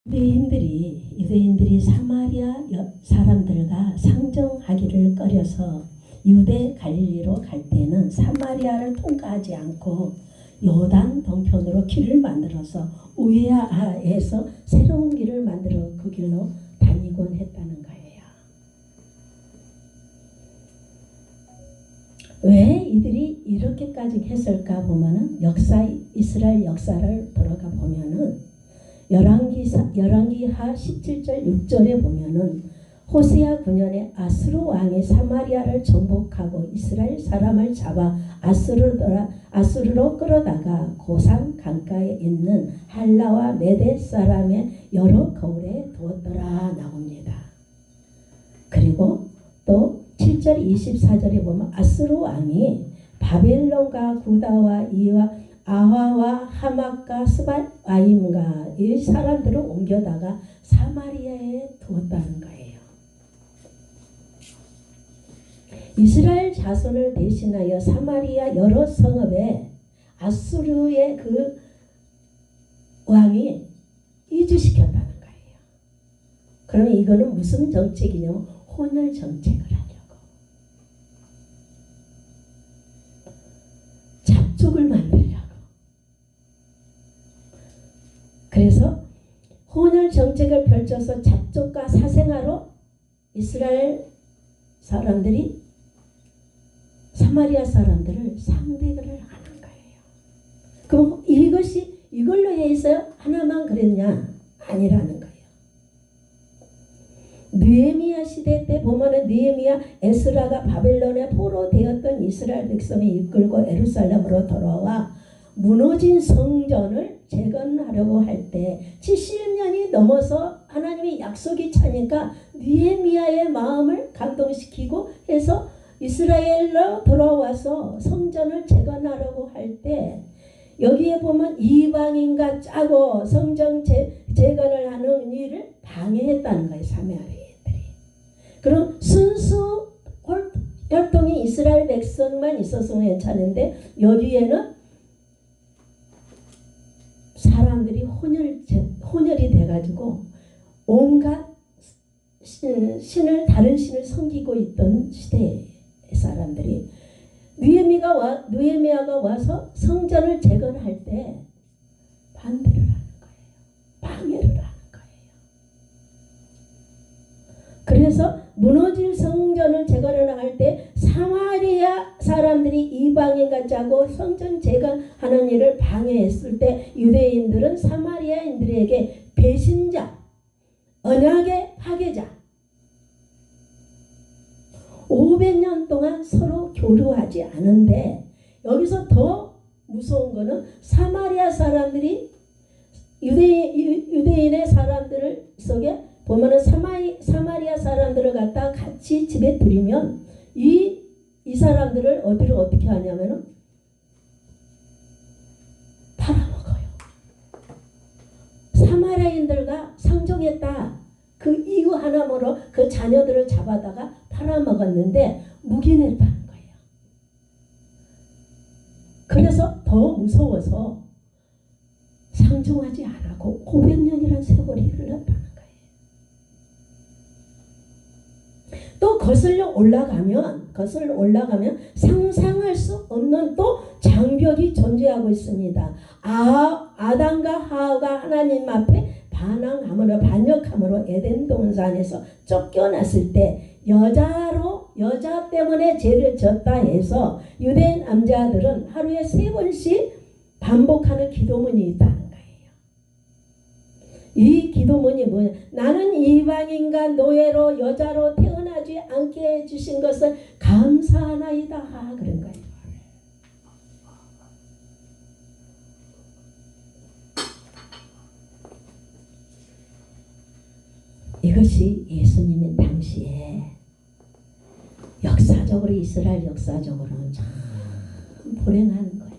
유대인들이 사마리아 사람들과 상정하기를 꺼려서 유대 갈릴리로 갈 때는 사마리아를 통과하지 않고 요단 동편으로 길을 만들어서 우에아에서 새로운 길을 만들어 그 길로 다니곤 했다는 거예요. 왜 이들이 이렇게까지 했을까 보면은 이스라엘 역사를 돌아가 보면은 열왕기하 17절 6절에 보면은 호세아 9년에 아수르 왕이 사마리아를 정복하고 이스라엘 사람을 잡아 아수르로 끌어다가 고산 강가에 있는 할라와 메대 사람의 여러 거울에 두었더라 나옵니다. 그리고 또 7절 24절에 보면 아수르 왕이 바벨론과 구다와 이와 아화와 하맛과 스발와임과 이 사람들을 옮겨다가 사마리아에 두었다는 거예요. 이스라엘 자손을 대신하여 사마리아 여러 성읍에 아수르의 그 왕이 이주시켰다는 거예요. 그러면 이거는 무슨 정책이냐면 혼혈 정책을 하려고. 잡족을 만들려고. 그래서 혼혈 정책을 펼쳐서 잡족과 사생아로 이스라엘 사람들이 사마리아 사람들을 상대를 하는 거예요. 그럼 이걸로 해서 하나만 그랬냐? 아니라는 거예요. 느헤미야 시대 때 보면은 느헤미야 에스라가 바벨론에 포로되었던 이스라엘 백성을 이끌고 예루살렘으로 돌아와 무너진 성전을 재건하려고 할 때 70년이 넘어서 하나님의 약속이 차니까 느헤미야의 마음을 감동시키고 해서 이스라엘로 돌아와서 성전을 재건하려고 할 때 여기에 보면 이방인과 짜고 성전 재건을 하는 일을 방해했다는 거예요. 사마리아인들이. 그럼 순수 혈통이 이스라엘 백성만 있었으면 괜찮은데 여기에는 사람들이 혼혈이 돼가지고 온갖 다른 신을 섬기고 있던 시대의 사람들이 느헤미야가 와서 성전을 재건할 때 반대를 하는 거예요. 방해를 하는 거예요. 그래서 무너진 성전을 재건할 때 사마리아 사람들이 이방인과 짜고 성전 재건하는 일을 방해했을 때 유대인들은 사마리아인들에게 배신자, 언약의 파괴자 500년 동안 서로 교류하지 않은데 여기서 더 무서운 거는 사마리아 사람들이 유대인의 사람들 속에 보면은 사마리아 사람들을 갖다 같이 집에 들이면 이 사람들을 어떻게 하냐면은 팔아먹어요. 사마리아인들과 상종했다. 그 이유 하나로 그 자녀들을 잡아다가 팔아먹었는데 묵인했다는 거예요. 그래서 더 무서워서 상종하지 않고 500년이라는 세월이 흘렀다는 거예요. 또 거슬러 올라가면 상상할 수 없는 또 장벽이 존재하고 있습니다. 아담과 하와가 하나님 앞에 반역함으로 에덴 동산에서 쫓겨났을 때 여자 때문에 죄를 졌다 해서 유대인 남자들은 하루에 3번씩 반복하는 기도문이 있다는 거예요. 이 기도문이 뭐냐? 나는 이방인과 노예로 여자로 태어나지 않게 해주신 것을 감사하나이다. 그런 거예요. 이것이 예수님의 당시에 역사적으로 이스라엘 역사적으로는 참 불행한 거예요.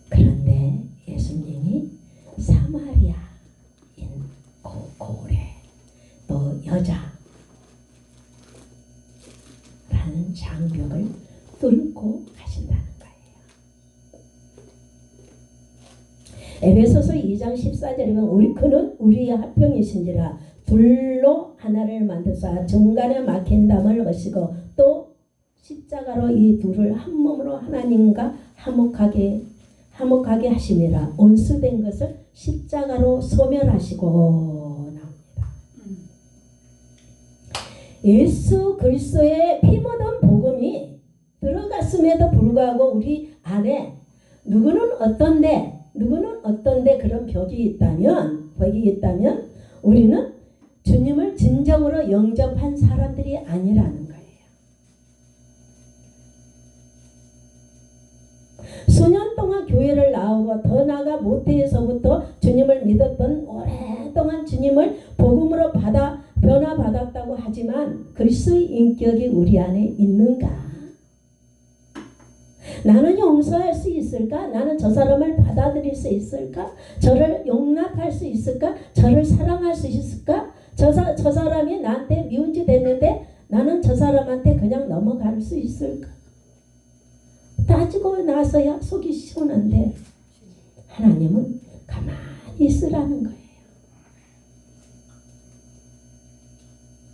그런데 예수님이 사마리아인 고을에 또 여자라는 장벽을 뚫고 가신다는 거예요. 에베소서 2장 14절에 보면 그는 우리의 합병이신지라 둘로 하나를 만드사 중간에 막힌 담을 것이고 또 십자가로 이 둘을 한 몸으로 하나님과 화목하게 하심이라 온수된 것을 십자가로 소멸하시고 나옵니다. 예수 그리스도의 피 묻은 복음이 들어갔음에도 불구하고 우리 안에 누구는 어떤데 그런 벽이 있다면 우리는 주님을 진정으로 영접한 사람들이 아니라는 거예요. 수년 동안 교회를 나오고 더 나아가 모태에서부터 주님을 믿었던 오랫동안 주님을 복음으로 변화받았다고 하지만 그리스도의 인격이 우리 안에 있는가? 나는 용서할 수 있을까? 나는 저 사람을 받아들일 수 있을까? 저를 용납할 수 있을까? 저를 사랑할 수 있을까? 저 사람이 나한테 미운 짓 했는데 나는 저 사람한테 그냥 넘어갈 수 있을까? 따지고 나서야 속이 시원한데 하나님은 가만히 있으라는 거예요.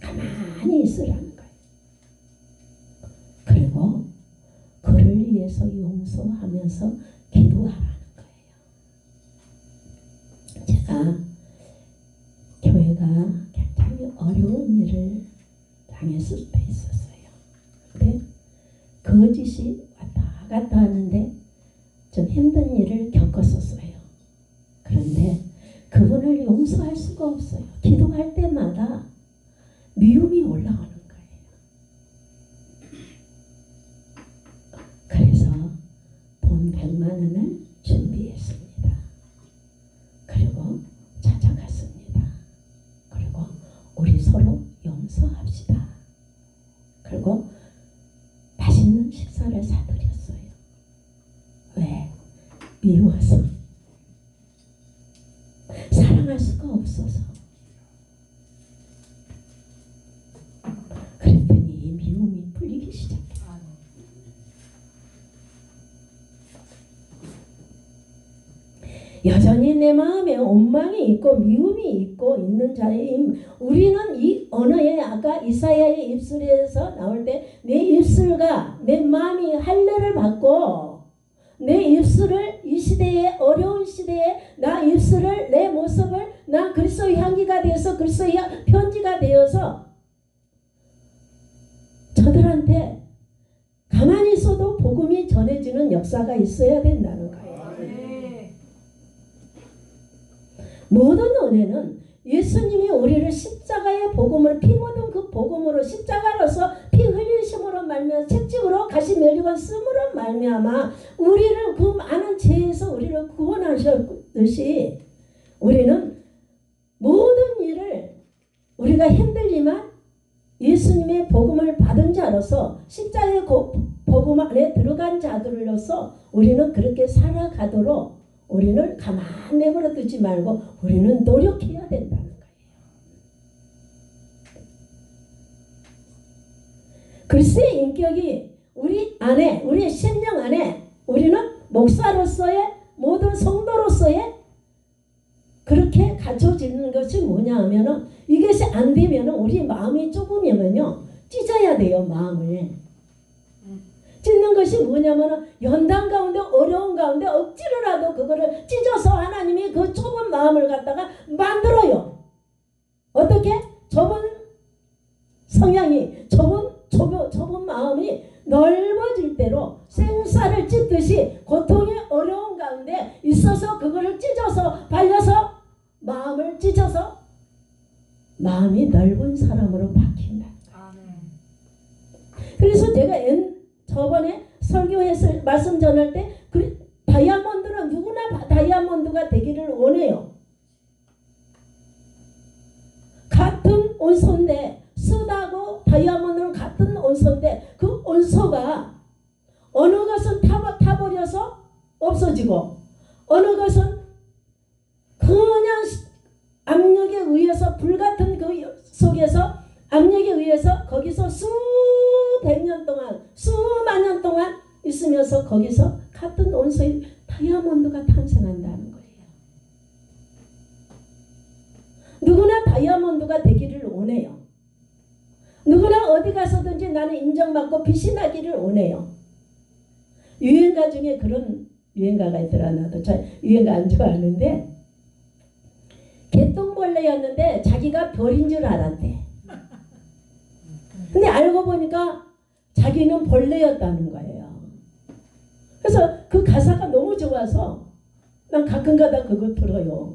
가만히 있으라는 거예요. 그리고 그를 위해서 용서하면서 기도하라는 거예요. 제가 교회가 굉장히 어려운 일을 당했을 때 있었어요. 근데 거짓이 왔다 갔다 하는데 좀 힘든 일을 겪었었어요. 그런데 그분을 용서할 수가 없어요. 기도할 때마다 미움이 올라오는 거예요. 그래서 돈 100만 원을 준비했습니다. 그리고 찾아갔습니다. 그리고 우리 서로 용서합시다. 그리고 맛있는 식사를 사드렸어요. 왜? 미워서. 사랑할 수가 없어서. 그랬더니 이 미움이 풀리기 시작해요. 여전히 내 마음에 원망이 있고 미움이 있고 있는 자에 우리는 이 언어에 아까 이사야의 입술에서 나올 때 내 입술과 내 마음이 할례를 받고 내 입술을 이 시대에 어려운 시대에 나 입술을 내 모습을 나 그리스도의 향기가 되어서 그리스도의 편지가 되어서 저들한테 가만히 있어도 복음이 전해지는 역사가 있어야 된다는 거예요. 모든 은혜는 예수님이 우리를 십자가의 복음을 피 묻은 그 복음으로 십자가로서 피 흘리심으로 말미암아 채찍으로 가시 멸리관 쓰므로 말미암아 우리를 그 많은 죄에서 우리를 구원하셨듯이 우리는 모든 일을 우리가 힘들지만 예수님의 복음을 받은 자로서 십자가의 복음 안에 들어간 자들로서 우리는 그렇게 살아가도록 우리는 가만 내버려 두지 말고 우리는 노력해야 된다는 거예요. 그리스도의 인격이 우리 안에, 우리의 심령 안에 우리는 목사로서의 모든 성도로서의 그렇게 갖춰지는 것이 뭐냐 하면은 이것이 안 되면은 우리 마음이 좁으면요 찢어야 돼요. 마음을 찢는 것이 뭐냐면은 연단 가운데 어려운 가운데 억지로라도 그거를 찢어서 하나님이 그 좁은 마음을 갖다가 만들어요. 어떻게? 좁은 성향이 좁은 마음이 넓어질 대로 생사를 찢듯이 고통의 어려운 가운데 있어서 그거를 찢어서 발려서 마음을 찢어서 마음이 넓은 사람으로 바뀐다. 그래서 제가 저번에 설교했을 말씀 전할 때 다이아몬드는 누구나 다이아몬드가 되기를 원해요. 같은 온소인데 쓰다고 다이아몬드는 같은 온소인데 그 온소가 어느 것은 타버려서 없어지고 어느 것은 그냥 압력에 의해서 불같은 그 속에서 압력에 의해서 거기서 수백 년 동안 수만 년 동안 있으면서 거기서 같은 온소의 다이아몬드가 탄생한다는 거예요. 다이아몬드가 되기를 원해요. 누구나 어디 가서든지 나는 인정받고 빛이 나기를 원해요. 유행가 중에 그런 유행가가 있더라. 나도 잘 유행가 안 좋아하는데 개똥벌레였는데 자기가 별인 줄 알았대. 근데 알고 보니까 자기는 벌레였다는 거예요. 그래서 그 가사가 너무 좋아서 난 가끔가다 그거 들어요.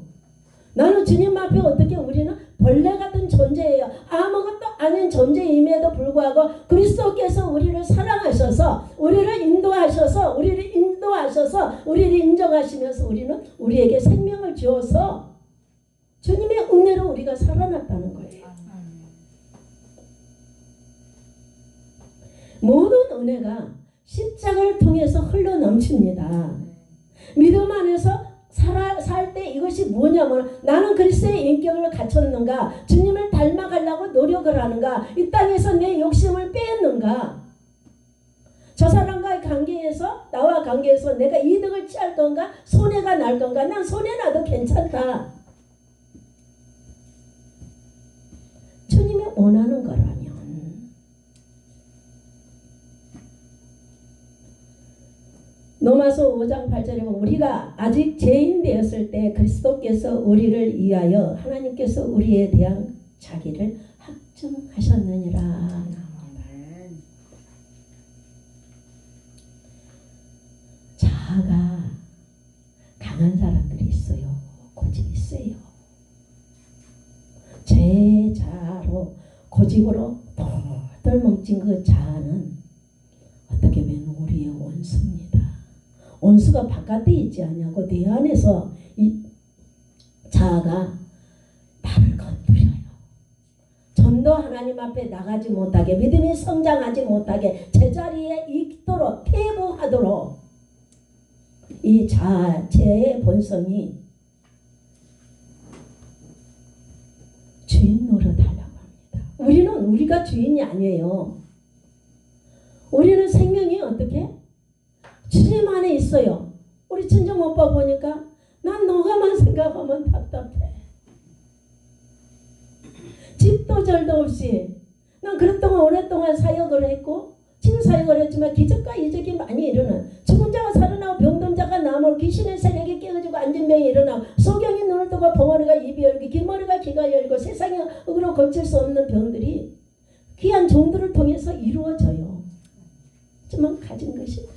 나는 주님 앞에 어떻게 우리는 벌레 같은 존재예요. 아무것도 아닌 존재임에도 불구하고 그리스도께서 우리를 사랑하셔서 우리를 인도하셔서 우리를 인정하시면서 우리는 우리에게 생명을 주어서 주님의 은혜로 우리가 살아났다는 거예요. 모든 은혜가 십자가를 통해서 흘러 넘칩니다. 믿음 안에서 살 때 이것이 뭐냐면 나는 그리스도의 인격을 갖췄는가, 주님을 닮아가려고 노력을 하는가, 이 땅에서 내 욕심을 뺐는가, 저 사람과의 관계에서 나와 관계에서 내가 이득을 취할 건가 손해가 날 건가. 난 손해나도 괜찮다. 주님이 원하는 거라면 로마서 5장 8절에 보면 우리가 아직 죄인 되었을 때 그리스도께서 우리를 위하여 하나님께서 우리에 대한 자기를 확증하셨느니라. 자아가 강한 사람들이 있어요. 고집이 세요. 제 자아로 고집으로 똘똘 뭉친 그 자아는 어떻게 보면 우리의 원수입니다. 원수가 바깥에 있지 않냐고 내 안에서 이 자아가 나를 건드려요. 전도 하나님 앞에 나가지 못하게, 믿음이 성장하지 못하게, 제자리에 있도록 퇴보하도록 이 자아, 죄의 본성이 주인 노릇하려고 합니다. 우리는 우리가 주인이 아니에요. 우리는 생명이 어떻게? 주님 안에 있어요. 우리 친정 오빠 보니까 난 너가만 생각하면 답답해. 집도 절도 없이 난 그렇동안 오랫동안 사역을 했고 지금 사역을 했지만 기적과 이적이 많이 일어나. 죽은 자가 살아나고 병든 자가 나무로 귀신의 세력이 깨어지고 앉은 병이 일어나고 소경이 눈을 뜨고 벙어리가 입이 열고 귀머리가 귀가 열고 세상에 억으로 고칠 수 없는 병들이 귀한 종들을 통해서 이루어져요. 하지만 가진 것이 없어.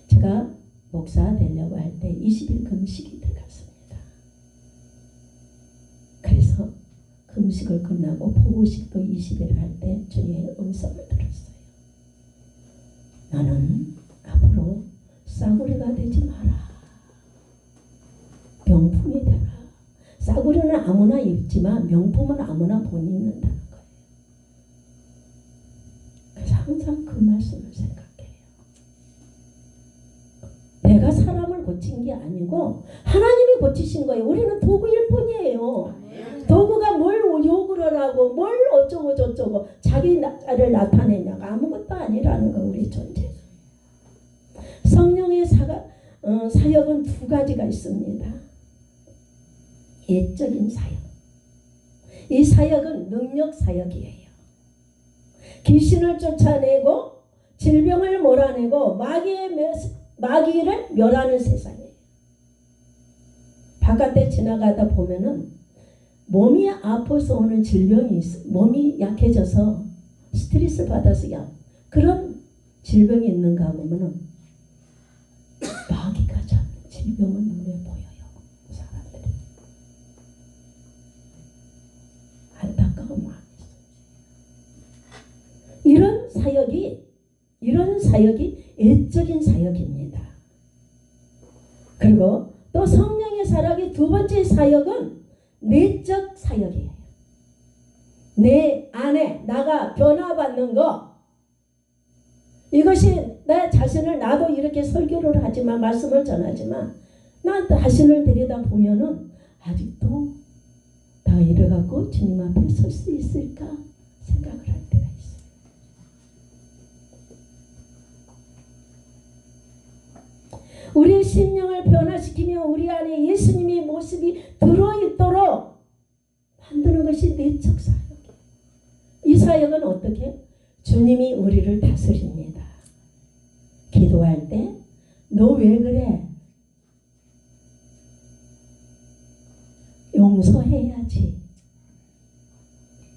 제가 목사 되려고 할 때 20일 금식이 들어갔습니다. 그래서 금식을 끝나고 보호식도 20일 할 때 주님의 음성을 들었어요. 나는 앞으로 싸구려가 되지 마라. 명품이 되라. 싸구려는 아무나 입지만 명품은 아무나 못 입는다는 거예요. 그래서 항상 그 말씀을 생각해요. 내가 사람을 고친 게 아니고 하나님이 고치신 거예요. 우리는 도구일 뿐이에요. 도구가 뭘 욕을 하라고 뭘 어쩌고 저쩌고 자기 나를 나타내냐가 아무것도 아니라는 거. 우리 존재. 성령의 사역은 두 가지가 있습니다. 예적인 사역. 이 사역은 능력 사역이에요. 귀신을 쫓아내고 질병을 몰아내고 마귀를 멸하는 세상이에요. 바깥에 지나가다 보면은 몸이 아파서 오는 질병이 있어. 몸이 약해져서 스트레스 받아서 그런 질병이 있는가 보면은 마귀가 잡는 질병은 눈에 보여요. 사람들이. 안타까운 마음이 있어요. 이런 사역이 애적인 사역입니다. 그리고 또 성령의 사역이 두 번째 사역은 내적 사역이에요. 내 안에 나가 변화받는 거. 이것이 내 자신을 나도 이렇게 설교를 하지만 말씀을 전하지만 나 자신을 들여다보면은 아직도 다 이래갖고 주님 앞에 설 수 있을까 생각을 할 때가 있어요. 우리의 심령을 변화시키며 우리 안에 예수님의 모습이 들어있도록 만드는 것이 내적 사역이에요. 이 사역은 어떻게? 주님이 우리를 다스립니다. 기도할 때 너 왜 그래? 용서해야지.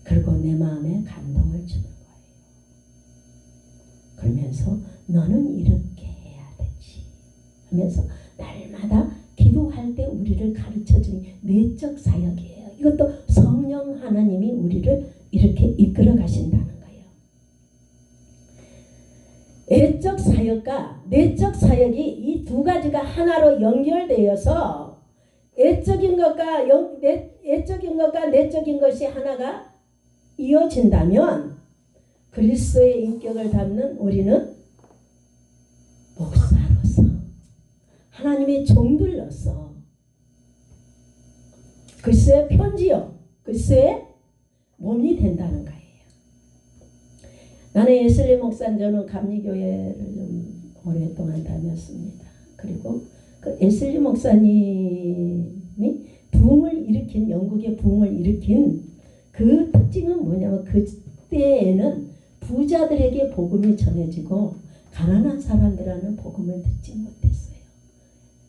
그리고 내 마음에 감동을 주는 거예요. 그러면서 너는 이렇게 해야 되지 하면서 날마다 기도할 때 우리를 가르쳐주는 내적 사역이에요. 이것도 성령 하나님이 우리를 이렇게 이끌어 가신다는 거예요. 애적 사역과 내적 사역이 이 두 가지가 하나로 연결되어서 애적인 것과 내적인 것이 하나가 이어진다면 그리스도의 인격을 담는 우리는 목사로서 하나님의 종들로서 그리스도의 편지요, 그리스도의 몸이 된다는 거예요. 나는 예슬리 목사는 저는 감리교회를 좀 오랫동안 다녔습니다. 그리고 그 예슬리 목사님이 부흥을 일으킨, 영국의 부흥을 일으킨 그 특징은 뭐냐면 그때에는 부자들에게 복음이 전해지고 가난한 사람들한테는 복음을 듣지 못했어요.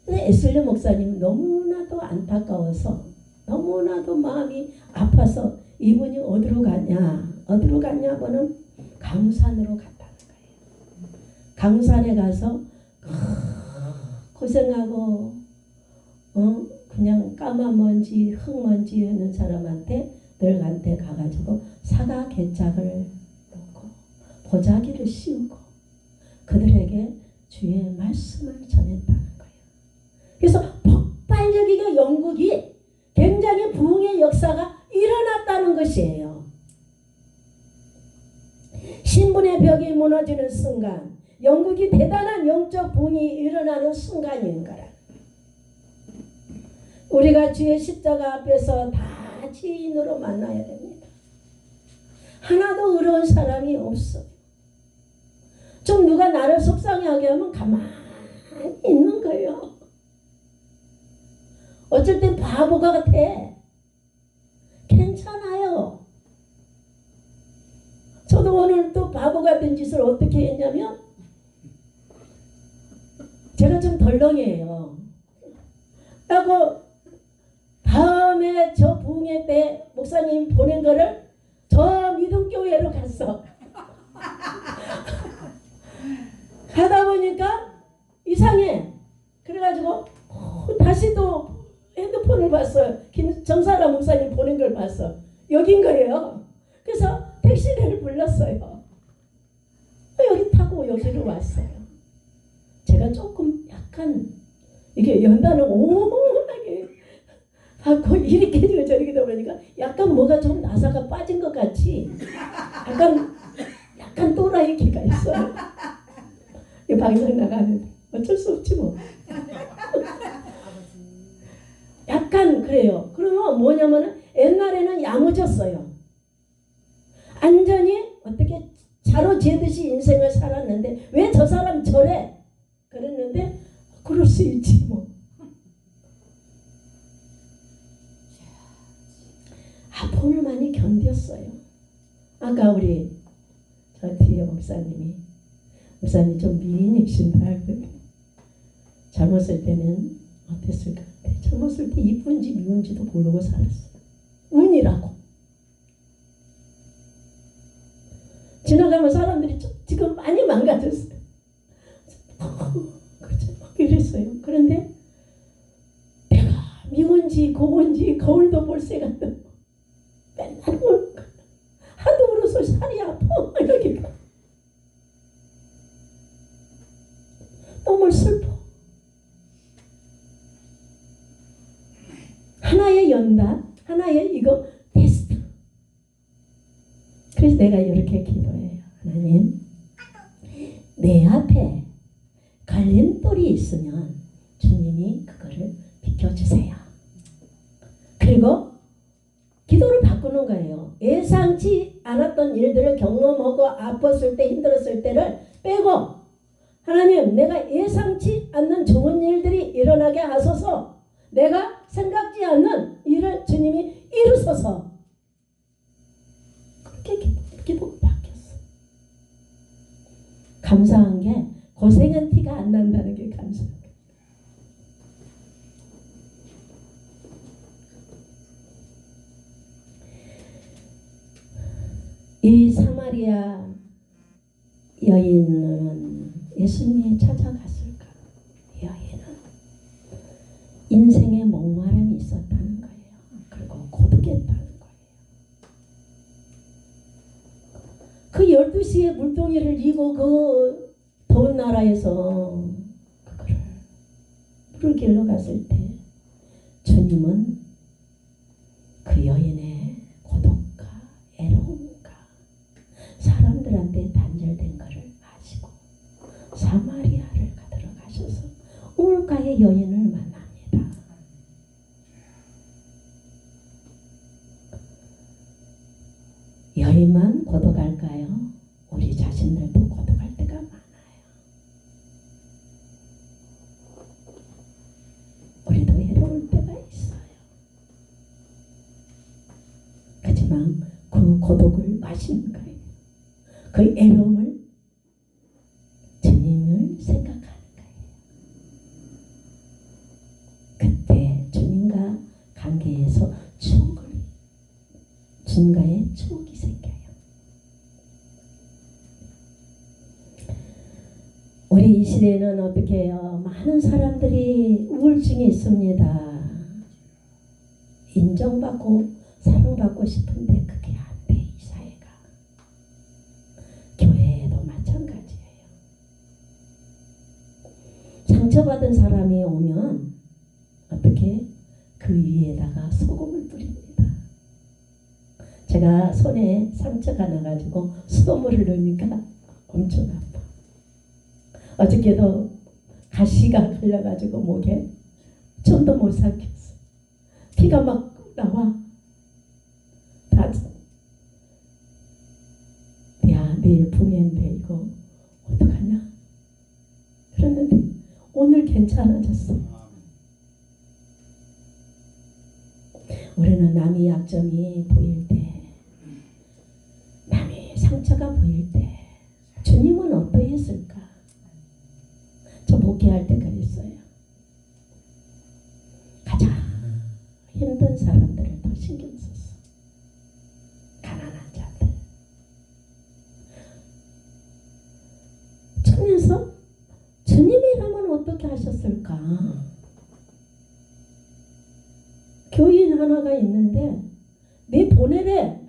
근데 예슬리 목사님은 너무나도 안타까워서 너무나도 마음이 아파서 이분이 어디로 갔냐고는 강산으로 갔다는 거예요. 강산에 가서 고생하고 그냥 까만 먼지 흙먼지 하는 사람한테 가가지고 사과 개짝을 놓고 보자기를 씌우고 그들에게 주의 말씀을 전했다는 거예요. 그래서 폭발적이게 영국이 굉장히 부흥의 역사가 일어났다는 것이에요. 신분의 벽이 무너지는 순간, 영국이 대단한 영적 부흥이 일어나는 순간인 거라. 우리가 주의 십자가 앞에서 다 지인으로 만나야 됩니다. 하나도 의로운 사람이 없어요. 좀 누가 나를 속상하게 하면 가만히 있는 거예요. 어쩔 땐 바보 같아. 괜찮아요. 저도 오늘 또 바보 같은 짓을 어떻게 했냐면 제가 좀 덜렁해요. 그리고 다음에 저 부흥회 때 목사님 보낸 거를 저 믿음교회로 갔어. 가다 보니까 이상해. 그래가지고 다시 또 핸드폰을 봤어요. 정사라 목사님 보낸 걸 봤어. 여긴 거예요. 그래서 택시를 불렀어요. 여기 타고 여기로 왔어요. 제가 조금 약간 이게 연단을 오만하게 하고 이렇게 해주고 저렇게 되다 보니까 약간 뭐가 좀 나사가 빠진 것 같이 약간 또라이 기가 있어요. 이 방송 나가는데 어쩔 수 없지 뭐. 약간 그래요. 그러면 뭐냐면은 옛날에는 야무졌어요. 완전히 어떻게 자로 재듯이 인생을 살았는데 왜 저 사람 저래? 그랬는데 그럴 수 있지 뭐. 아픔을 많이 견뎠어요. 아까 우리 저 뒤에 목사님 좀 미인이신다 그랬더니 젊었을 때는 어땠을까? 젊었을 때 이쁜지 미운지도 모르고 살았어요. 운이라고. 지나가면 사람들이 지금 많이 망가졌어요. 그렇죠. 이랬어요. 그런데 내가 미운지 고운지 거울도 볼 새가 없고 맨날 울고 하도 울어서 살이 아파. 여기가 너무 슬퍼. 하나의 연단, 하나의 이거 테스트. 그래서 내가 이렇게 기도해요. 하나님, 내 앞에 걸림돌이 있으면 주님이 그거를 비켜주세요. 그리고 기도를 바꾸는 거예요. 예상치 않았던 일들을 경험하고 아팠을 때 힘들었을 때를 빼고 하나님 내가 예상치 않는 좋은 일어나게 하소서. 내가 생각지 않는 일을 주님이 이루소서. 그렇게 기도가 바뀌었어. 감사한 게 고생은 티가 안 난다는 게 감사한 게. 이 사마리아 여인은 예수님이 찾아갔을까? 여인은 인생에 목마름이 있었다는 거예요. 그리고 고독했다는 거예요. 그 12시에 물동이를 이고 그 더운 나라에서 그거를 물을 길러 갔을 때 주님은 그 여인의 고독과 애로움과 사람들한테 단절된 것을 아시고 사마리아를 가들어 가셔서 우물가의 여인을 만납니다. 여인만 고독할까요? 우리 자신들도 고독할 때가 많아요. 우리도 외로울 때가 있어요. 하지만 그 고독을 마시는 거예요. 그 애로움을 주님을 생각하는 거예요. 그때 주님과 관계에서 주님과의 추억이 생겨요. 우리 이 시대는 어떻게 해요? 많은 사람들이 우울증이 있습니다. 인정받고 사랑받고 싶은데 그게 안 돼, 이 사회가. 교회에도 마찬가지예요. 상처받은 사람이 오면 어떻게? 그 위에다가 소금을 뿌립니다. 제가 손에 상처가 나가지고 수돗물을 넣으니까 엄청 아파. 어저께도 가시가 걸려가지고 목에 좀도 못 삼켰어. 피가 막 나와. 야, 내일 붕괴인데 이거 어떡하냐? 그랬는데 오늘 괜찮아졌어. 우리는 남의 약점이 보일 때, 남의 상처가 보일 때 주님은 어떠했을까? 저 목회할 때 그랬어요. 가장 힘든 사람들을 더 신경 썼어. 가난한 자들. 그래서 주님이라면 어떻게 하셨을까? 교인 하나가 있는데 내 보내래.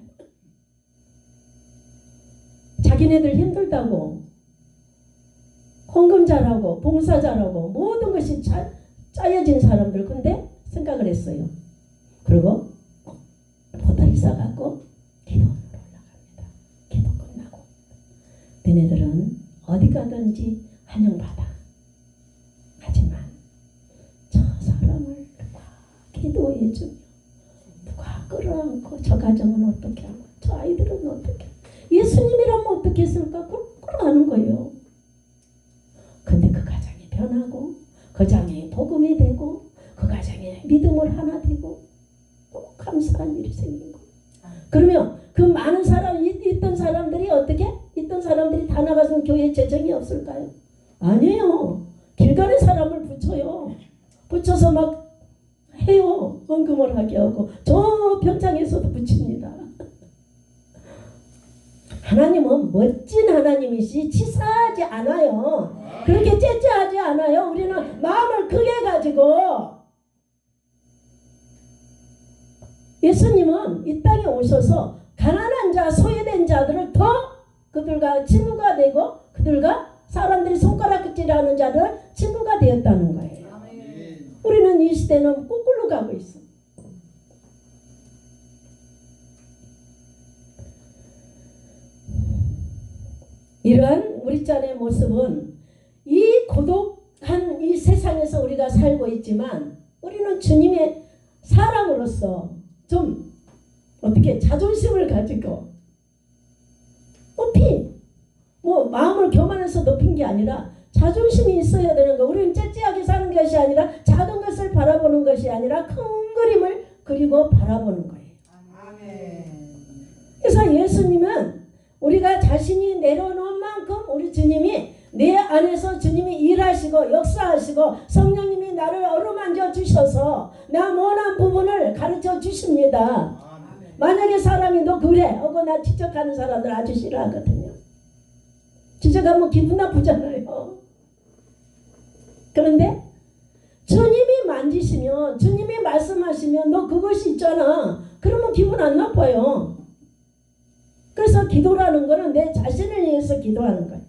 자기네들 힘들다고 헌금 잘하고 봉사 잘하고 모든 것이 짜여진 사람들. 근데 생각을 했어요. 그리고 보따리 싸갖고 기도원으로 올라갑니다. 기도 끝나고 너네들은 어디 가든지 환영받아. 하지만 저 사람을 누가 기도해주며 누가 끌어안고 저 가정은 어떻게 하고 저 아이들은 어떻게 하고 예수님이라면 어떻게 했을까? 끌어가는 거예요. 근데 그 가정이 변하고 그 가정이 복음이 되고 그 가정에 믿음을 하나 되고 감사한 일이 생긴 거예요. 그러면 그 많은 사람이 있던 사람들이 어떻게? 있던 사람들이 다 나가서 교회 재정이 없을까요? 아니에요. 길가에 사람을 붙여요. 붙여서 막 해요. 헌금을 하게 하고 저 병장에서도 붙입니다. 하나님은 멋진 하나님이시 치사하지 않아요. 그렇게 째째하지 않아요. 우리는 마음을 크게 가지고 예수님은 이 땅에 오셔서 가난한 자, 소외된 자들을 더 그들과 친구가 되고 그들과 사람들이 손가락질하는 자들 친구가 되었다는 거예요. 우리는 이 시대는 거꾸로 가고 있어. 이러한 우리 짠의 모습은 이 고독한 이 세상에서 우리가 살고 있지만 우리는 주님의 사람으로서 좀 어떻게 자존심을 가지고 높이 마음을 교만해서 높인 게 아니라 자존심이 있어야 되는 거. 우리는 째째하게 사는 것이 아니라 작은 바라보는 것이 아니라 큰 그림을 그리고 바라보는 거예요. 그래서 예수님은 우리가 자신이 내려놓은 만큼 우리 주님이 내 안에서 주님이 일하시고 역사하시고 성령님이 나를 어루만져 주셔서 나 원한 부분을 가르쳐 주십니다. 만약에 사람이 너 그래 하고 나 지적하는 사람들 아주 싫어하거든요. 지적하면 기분 나쁘잖아요. 그런데 주님이 만지시면 주님이 말씀하시면 너 그것이 있잖아. 그러면 기분 안 나빠요. 그래서 기도라는 거는 내 자신을 위해서 기도하는 거예요.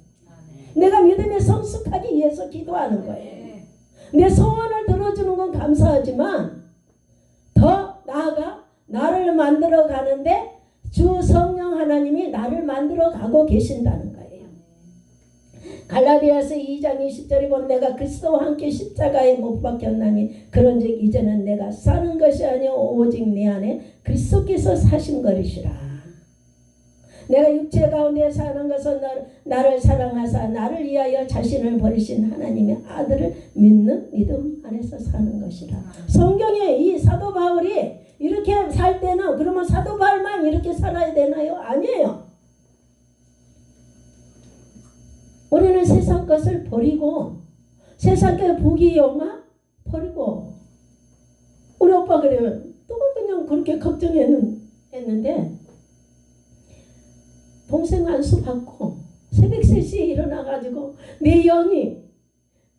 내가 믿음에 성숙하기 위해서 기도하는 거예요. 내 소원을 들어주는 건 감사하지만 더 나아가 나를 만들어 가는데 주 성령 하나님이 나를 만들어 가고 계신다는 거예요. 갈라디아서 2장 20절에 보면 내가 그리스도와 함께 십자가에 못 박혔나니 그런즉 이제는 내가 사는 것이 아니요 오직 내 안에 그리스도께서 사신 것이라. 내가 육체 가운데 사는 것은 나를 사랑하사 나를 위하여 자신을 버리신 하나님의 아들을 믿는 믿음 안에서 사는 것이라. 성경에 이 사도 바울이 이렇게 살 때는 그러면 사도 바울만 이렇게 살아야 되나요? 아니에요. 우리는 세상 것을 버리고 세상의 부귀영화 버리고 우리 오빠 그래요. 또 그냥 그렇게 걱정했는데 동생 안수 받고 새벽 3시에 일어나가지고 내 영이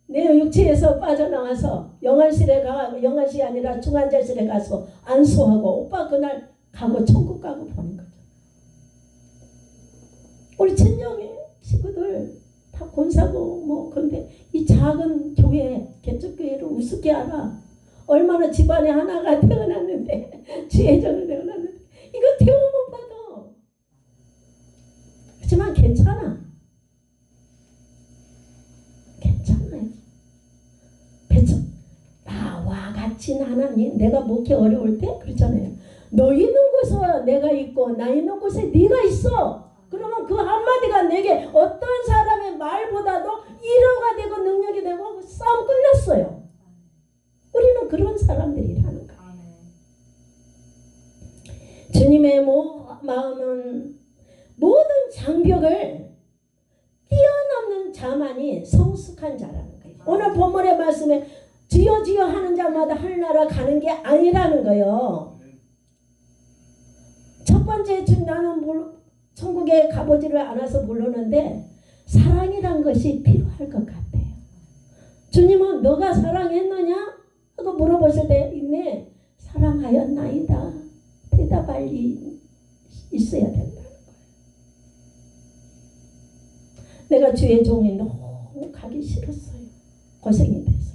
내 육체에서 빠져나와서 영안실이 아니라 중환자실에 가서 안수하고 오빠 그날 가고 천국 가고 보는 거죠. 우리 친정의 친구들 다 권사고 뭐 근데 이 작은 교회 개척교회를 우습게 알아. 얼마나 집안에 하나가 태어났는데 지혜정을 태어났는데 이거 태우면 받아. 하지만 괜찮아. 괜찮아요. 나와 같이 하나님 내가 목회 어려울 때 그렇잖아요. 너 있는 곳에 내가 있고 나 있는 곳에 네가 있어. 그러면 그 한마디가 내게 어떤 사람의 말보다도 위로가 되고 능력이 되고 싸움 끝났어요. 우리는 그런 사람들이라는 거예요. 주님의 마음은 모든 장벽을 뛰어넘는 자만이 성숙한 자라는 거예요. 오늘 본문의 말씀에 주여 주여 하는 자마다 하늘나라 가는 게 아니라는 거예요. 첫 번째 나는 천국에 가보지를 않아서 모르는데 사랑이란 것이 필요할 것 같아요. 주님은 너가 사랑했느냐? 하고 물어보실 때 있네. 사랑하였나이다. 대답할 리 있어야 된다는 거예요. 내가 주의 종이 너무 가기 싫었어요. 고생이 돼서.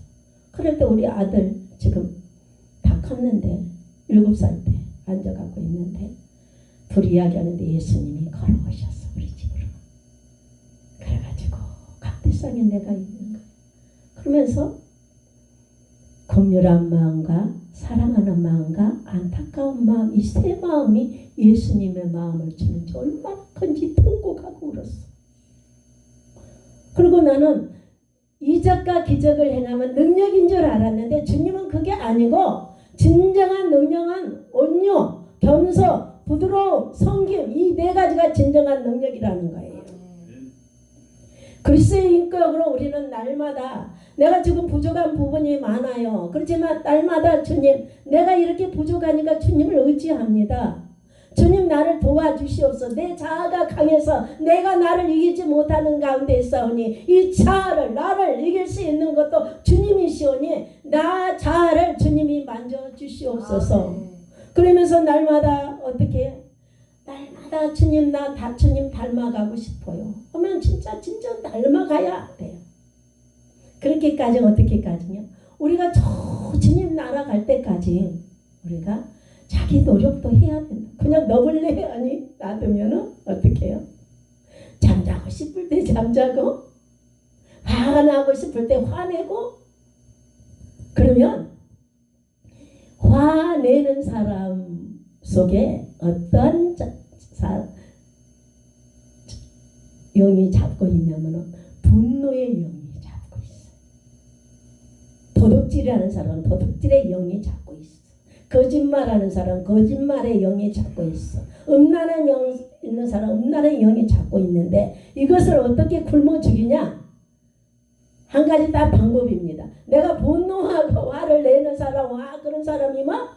그럴 때 우리 아들 지금 다 컸는데 7살 때 앉아가고 있는데 둘이 이야기하는데 예수님이 걸어오셨어 우리 집으로. 그래가지고 각대상에 내가 있는 거예요. 그러면서 긍휼한 마음과 사랑하는 마음과 안타까운 마음 이 세 마음이 예수님의 마음을 주는지 얼마나 큰지 통곡하고 울었어. 그리고 나는 이적과 기적을 행하면 능력인 줄 알았는데 주님은 그게 아니고 진정한 능력은 온유, 겸손, 부드러움, 섬김 이 4가지가 진정한 능력이라는 거예요. 그리스도의 인격으로 우리는 날마다 내가 지금 부족한 부분이 많아요. 그렇지만 날마다 주님 내가 이렇게 부족하니까 주님을 의지합니다. 주님 나를 도와주시옵소서. 내 자아가 강해서 내가 나를 이기지 못하는 가운데 있사오니 이 자아를 나를 이길 수 있는 것도 주님이시오니 나 자아를 주님이 만져주시옵소서. 그러면서 날마다 어떻게 날마다 주님 주님 닮아가고 싶어요. 그러면 진짜 닮아가야 돼요. 그렇게까지 어떻게까지요? 우리가 저 주님 나라 갈 때까지 우리가 자기 노력도 해야 된다. 그냥 너블레 아니 놔두면은 어떻게 해요? 잠자고 싶을 때 잠자고 화가 나고 싶을 때 화내고 그러면 화내는 사람 속에 어떤 영이 잡고 있냐면은 분노의 영이 잡고 있어요. 도둑질하는 사람은 도둑질의 영이 잡고 있어. 거짓말하는 사람 거짓말의 영이 잡고 있어. 음란한 영 있는 사람 음란의 영이 잡고 있는데 이것을 어떻게 굶어 죽이냐? 한 가지 딱 방법입니다. 내가 분노하고 화를 내는 사람, 그런 사람이면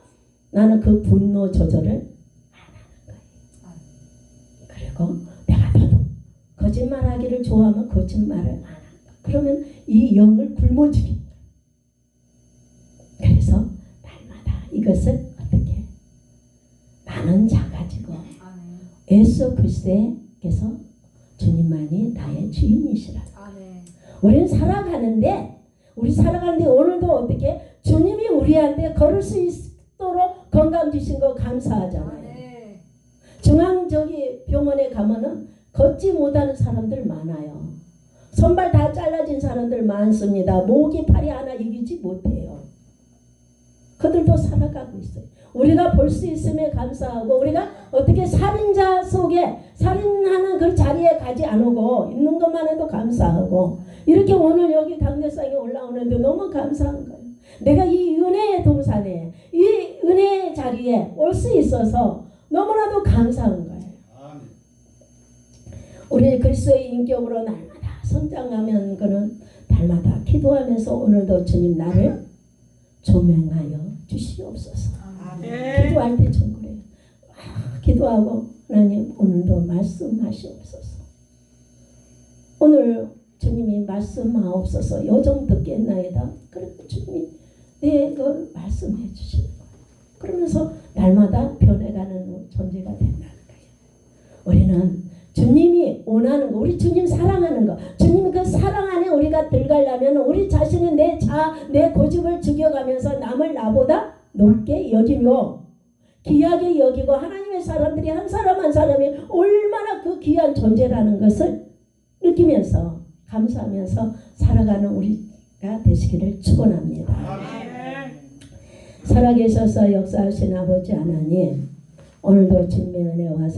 나는 그 분노 조절을 안 하는 거예요. 그리고 내가 더도 거짓말하기를 좋아하면 거짓말을 안 한다. 그러면 이 영을 굶어 죽인다. 그래서 날마다 이것을 어떻게 나는 작아지고 예수 그리스도께서 주님만이 나의 주인이시라. 우리는 살아가는데 오늘도 어떻게 주님이 우리한테 걸을 수 있도록 건강 주신 거 감사하잖아요. 중앙 저기 병원에 가면은 걷지 못하는 사람들 많아요. 손발 다 잘라진 사람들 많습니다. 목이 팔이 하나 이기지 못해요. 그들도 살아가고 있어요. 우리가 볼 수 있음에 감사하고 우리가 어떻게 살인자 속에 살인하는 그 자리에 가지 않고 있는 것만 해도 감사하고 이렇게 오늘 여기 강대상에 올라오는데 너무 감사한 거예요. 내가 이 은혜의 동산에 이 은혜의 자리에 올 수 있어서 너무나도 감사한 거예요. 우리 그리스도의 인격으로 날마다 성장하면 그는 날마다 기도하면서 오늘도 주님 나를 조명하여 주시옵소서. 기도할 때 좀 그래요. 기도하고 하나님 오늘도 말씀하시옵소서. 오늘 주님이 말씀하옵소서. 요정 듣겠나이다. 그리고 주님이 그 말씀해 주시는 거예요. 그러면서 날마다 변해가는 존재가 된다는 거예요. 우리는 주님이 원하는 거, 우리 주님 사랑하는 거, 주님 그 사랑 안에 우리가 들어가려면 우리 자신의 내 고집을 죽여가면서 남을 나보다 높게 여기며 귀하게 여기고 하나님의 사람들이 한 사람 한 사람이 얼마나 그 귀한 존재라는 것을 느끼면서 감사하면서 살아가는 우리가 되시기를 축원합니다. 살아계셔서 역사하신 아버지 하나님, 오늘도 주님의 은혜와